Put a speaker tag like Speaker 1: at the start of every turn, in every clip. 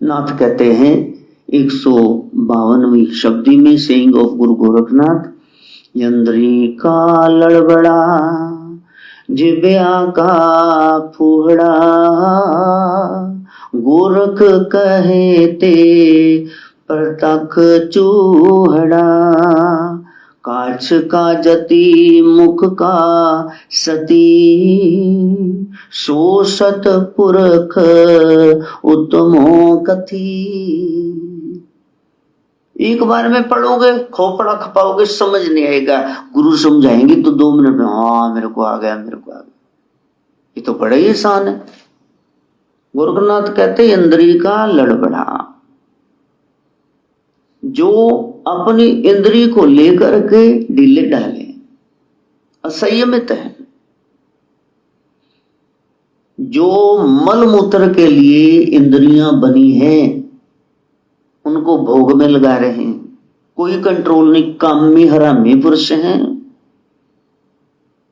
Speaker 1: नाथ कहते हैं 152वीं शब्दी में सेइंग ऑफ गुरु गोरखनाथ, इंद्री का लड़बड़ा जिब्या का फूहड़ा, गोरख कहते प्रतख चूहड़ा, काछ का जति मुख का सती, सो सत पुरख उत्तमो कथी। एक बार में पढ़ोगे खोपड़ा खपाओगे समझ नहीं आएगा, गुरु समझाएंगे तो 2 मिनट में हाँ मेरे को आ गया, मेरे को आ गया। ये तो बड़ा ही आसान है। गोरखनाथ कहते इंद्री का लड़बड़ा, जो अपनी इंद्री को लेकर के ढीले डाले, असंयमित है, जो मल मूत्र के लिए इंद्रियां बनी हैं उनको भोग में लगा रहे हैं, कोई कंट्रोल नहीं, कामी हरामी पुरुष हैं,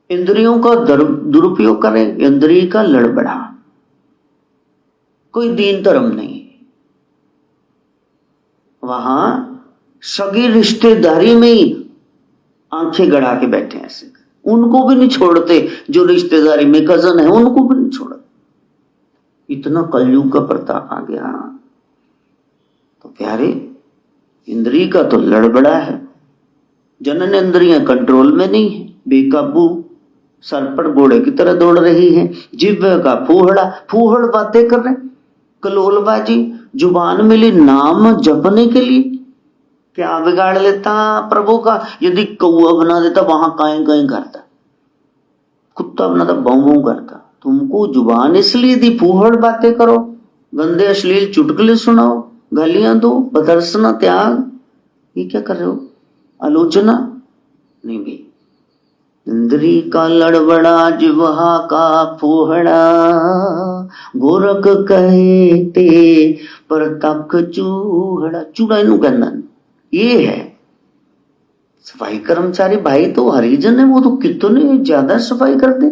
Speaker 1: इंद्रियों का दुरुपयोग करें, इंद्रिय का लड़बड़ा, कोई दीन धर्म नहीं। वहां सगी रिश्तेदारी में ही आंखें गड़ा के बैठे हैं, ऐसे उनको भी नहीं छोड़ते, जो रिश्तेदारी में कजन है उनको भी नहीं छोड़ते। इतना कलयुग का प्रताप आ गया। तो प्यारे, इंद्रिय का तो लड़बड़ा है, जनन इंद्रियां कंट्रोल में नहीं है, बेकाबू सर पर घोड़े की तरह दौड़ रही है, जिह्वा का फूहड़ा, फूहड़ बातें कर रहे, कलोलबाजी, जुबान मिली नाम जपने के लिए, क्या बिगाड़ लेता प्रभु का। यदि कौआ बना देता वहां काएं काएं करता, कुत्ता बनाता भौं भौं करता। तुमको जुबान इसलिए दी फूहड़ बातें करो, गंदे अश्लील चुटकुले सुनाओ, गालियां दो, बदर्शना त्याग, ये क्या कर रहे हो, आलोचना नहीं भी। इंद्री का लड़बड़ा जिह्वा का फूहड़ा, गोरख कहते प्रतख चूहड़ा, चूड़ा इनू कहना। ये है सफाई कर्मचारी भाई तो हरिजन है, वो तो कितने ज्यादा सफाई करते,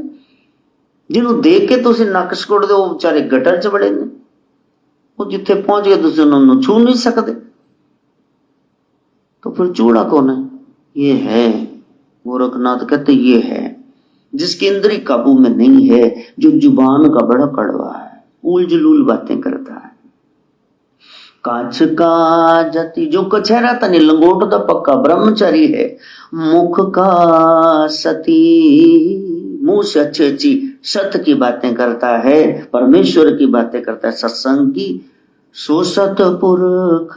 Speaker 1: जिन्हों देख के तुम नक सकोड़ दे वो बेचारे गटर च बड़े ने, वो जिथे पहुंच गए तुम उन्होंने छू नहीं सकते। तो फिर चूड़ा कौन है? ये है गोरखनाथ कहते, ये है जिसकी इंद्री काबू में नहीं है, जो जुबान का बड़ा कड़वा है, उल जुलूल बातें करता है। काछ का जति, जो कछहरा तनी लंगोट दा पक्का ब्रह्मचारी है, मुख का सती, मुंह से अच्छी अच्छी सत्य की बातें करता है, परमेश्वर की बातें करता है, सत्संग की। सो सत पुरख,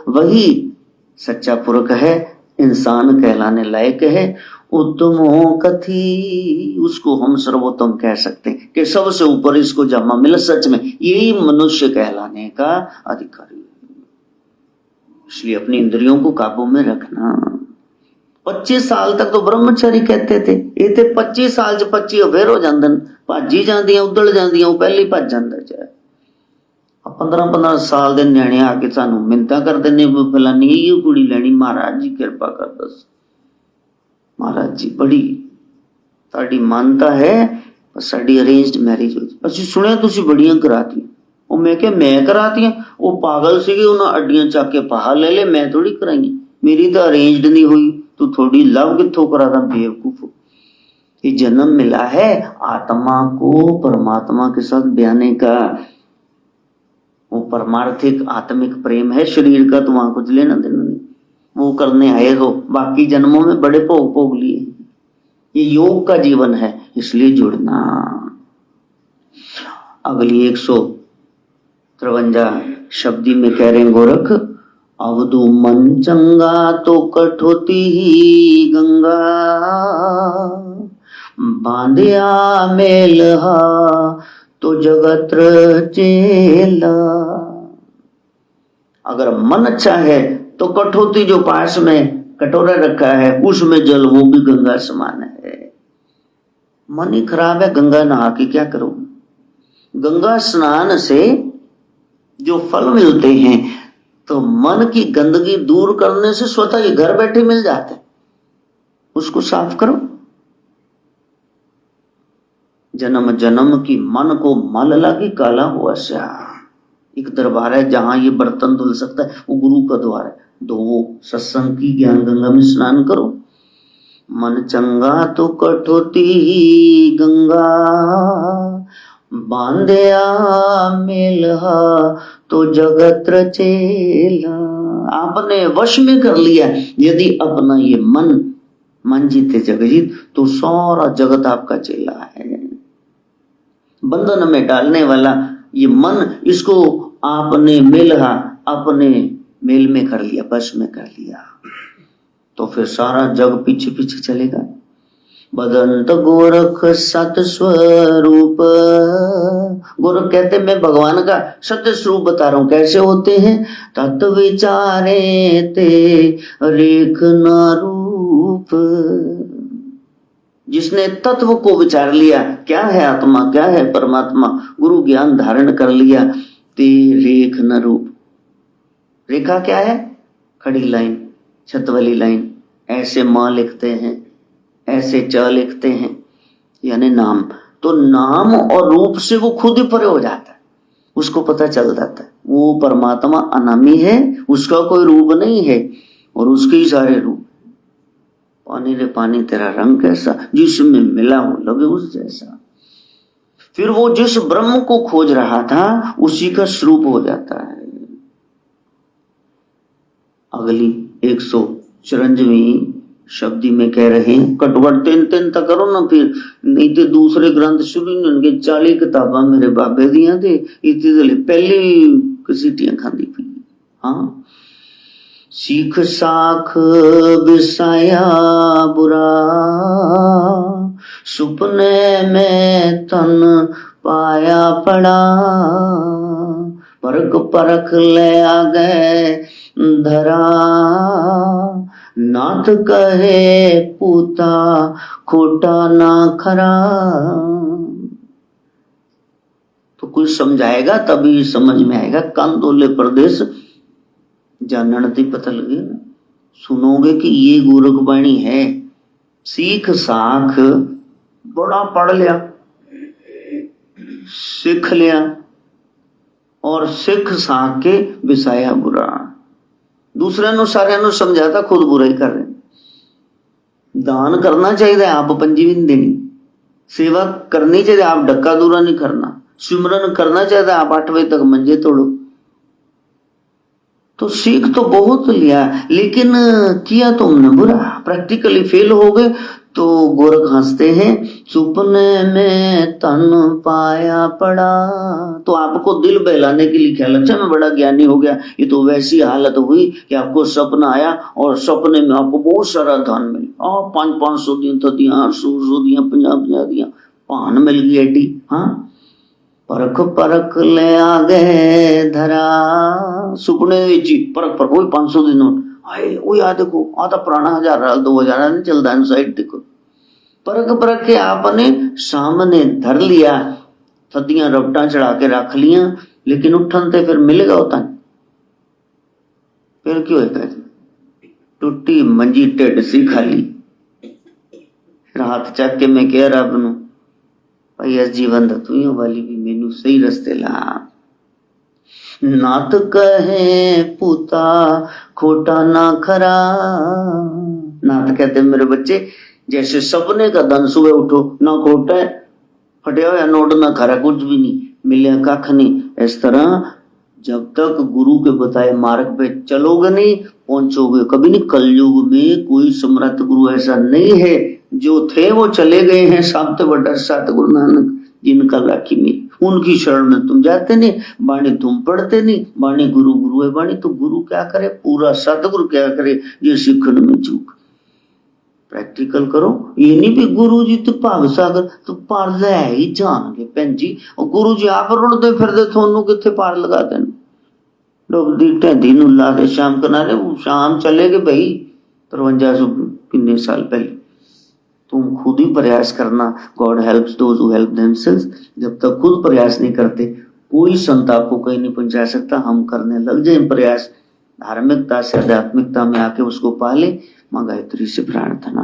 Speaker 1: वही सच्चा पुरख है, इंसान कहलाने लायक है। उत्तमो कथी, उसको हम सर्वोत्तम कह सकते हैं कि सबसे ऊपर इसको जमा मिला, सच में यही मनुष्य कहलाने का अधिकारी है। इसलिए अपनी इंद्रियों को काबू में रखना। 25 साल तक तो ब्रह्मचारी कहते थे, ये थे 25 साल च 25 अफेयर हो जाते, भाजी जांदियां उदड़ जांदियां, पहले भज जांदा चाहे। 15-15 साल दे न्याणे आके सानू मिन्नतां कर देने, फलानी ये कुड़ी लैनी, महाराज जी कृपा कर दस, महाराज जी बड़ी साड़ी मानता है, पर साड़ी अरेंज्ड मैरिज हो, असि सुनिया तुसी बड़ियां कराती। और मैं क्या मैं कराती, वो पागल सीगे, उन्हें अड्डियां चक के पहा ले ले, मैं थोड़ी कराई, मेरी तो अरेंज्ड नहीं हुई, तू थोड़ी लव किथों कराता बेवकूफ। ये जन्म मिला है आत्मा को परमात्मा के साथ ब्याने का, वो परमार्थिक आत्मिक प्रेम है, शरीर का तो वहां कुछ लेना देना नहीं, वो करने आए हो, बाकी जन्मों में बड़े भोग भोग लिए। ये योग का जीवन है, इसलिए जुड़ना। अगली 153 शब्दी में कह रहे हैं गोरख, अवधु मन चंगा तो कठोती ही गंगा, बांधिया मेलहा तो जगत चेला। अगर मन अच्छा है तो कठोती जो पास में कटोरा रखा है उसमें जल, वो भी गंगा समान है। मन ही खराब है, गंगा नहा के क्या करो। गंगा स्नान से जो फल मिलते हैं तो मन की गंदगी दूर करने से स्वतः ही घर बैठे मिल जाते, उसको साफ करो। जन्म जन्म की मन को मल लगी काला हुआ श्या, एक दरबार है जहां ये बर्तन धुल सकता है, वो गुरु का द्वार है। धोवो सत्संग की ज्ञान गंगा में स्नान करो। मन चंगा तो कठोती गंगा, बांधया मेलहा तो जगत रचेला। आपने वश में कर लिया यदि अपना ये मन जीते जगजीत, तो सारा जगत आपका चेला है। बंधन में डालने वाला ये मन, इसको आपने मेलहा, अपने मेल में कर लिया, वश में कर लिया, तो फिर सारा जग पीछे पीछे चलेगा। बदंत गोरख सत स्वरूप, गोरख कहते मैं भगवान का सत्य स्वरूप बता रहा हूं, कैसे होते हैं। तत्व विचारे ते रेख न रूप, जिसने तत्व को विचार लिया, क्या है आत्मा, क्या है परमात्मा, गुरु ज्ञान धारण कर लिया, ते रेख न रूप। रेखा क्या है, खड़ी लाइन, छत वाली लाइन, ऐसे मां लिखते हैं, ऐसे च लिखते हैं, यानी नाम। तो नाम और रूप से वो खुद ही परे हो जाता है, उसको पता चल जाता है वो परमात्मा अनामी है, उसका कोई रूप नहीं है और उसके ही सारे रूप। पानी रे पानी तेरा रंग कैसा, जिसमें मिला हो लगे उस जैसा। फिर वो जिस ब्रह्म को खोज रहा था उसी का स्वरूप हो जाता है। अगली 154वीं शब्दी में कह रहे हैं, कटवट तीन तीन तक करो ना, फिर नहीं तो दूसरे ग्रंथ शुरू उनके 40 किताबा मेरे बाबे दिया थे, इतनी पहली सीटियां खाती पी। हाँ, सीख साख विसाया बुरा, सुपने में तन पाया पड़ा, परख परख ले आ गए धरा, नाथ कहे पूता खोटा ना खरा। तो कुछ समझाएगा तभी समझ में आएगा। कांदोले प्रदेश जानती पता लगे ना, सुनोगे कि ये गोरखवाणी है। सीख साख, बड़ा पढ़ लिया, सीख लिया, और सिख साख के विसाया बुरा, दूसरे नु सारे नु समझाता, खुद बुरा ही कर रहे। दान करना चाहिए, आप पंजी भी नहीं देनी, सेवा करनी चाहिए, आप डक्का दूरा नहीं करना, सिमरन करना चाहिए, आप 8 बजे तक मंजे तोड़ो। तो सीख तो बहुत लिया, लेकिन किया तुमने बुरा, प्रैक्टिकली फेल हो गए। तो गोरख हंसते हैं, सुपने में तन पाया पड़ा। तो आपको दिल बहलाने के लिए ख्याल, अच्छा मैं बड़ा ज्ञानी हो गया, ये तो वैसी हालत हुई कि आपको सपना आया और सपने में आपको बहुत सारा धन मिला, और 500 दिया तो दिया, 100 दिया, 50 दिया, पान मिल गई एडी। हाँ, परख परख ले आ गए धरा, सुपने विच परख परख, वही 500 दिन आए, वो याद देखो आधा पुराना 1000 2000 नहीं चलता है, साइड देखो। परख परख के आपने सामने धर लिया, सदियां रपटा चढ़ा के रख लिया, लेकिन उठन ते फिर मिलेगा होता है, फिर क्यों है, टूटी मंजी टेढ़ सी खाली। हाथ चक के मैं कह रब नू, भाई इस जीवन दतुइयों वाली भी मैनू सही रस्ते ला। नाथ कहे पूता खोटा ना खरा, नाथ कहते मेरे बच्चे, जैसे सपने का धन सुबह उठो ना खोटा है, फटिया हुआ नोट ना खरा, कुछ भी नहीं मिले, कख नहीं। इस तरह जब तक गुरु के बताए मार्ग पे चलोगे नहीं पहुंचोगे कभी नहीं। कलयुग में कोई समर्थ गुरु ऐसा नहीं है, जो थे वो चले गए हैं। सात बड़ा सात गुरु नानक जिनका राखी में, उनकी शरण में तुम जाते नहीं, बाणी तुम पढ़ते नहीं, बाणी गुरु गुरु है बाणी। तो गुरु क्या करे, पूरा सतगुरु क्या करे, ये सीखने में चूक। प्रैक्टिकल करो, ये नहीं भी गुरु जी तो भाग सागर तो पार ले ही जाएंगे भैन जी, और गुरु जी आप रुड़ते फिरते थोनू किथे पार लगा देन। डोबदी ढेंदी नू ला दे शाम किनारे, वो शाम चले गए भाई 53 किन्ने साल पहले। तुम खुद ही प्रयास करना, God helps those who help themselves. जब तक खुद प्रयास नहीं करते कोई संत आपको कहीं नहीं पहुंचा सकता। हम करने लग जाए प्रयास, धार्मिकता से आध्यात्मिकता में आके उसको पाले। मां गायत्री से प्रार्थना।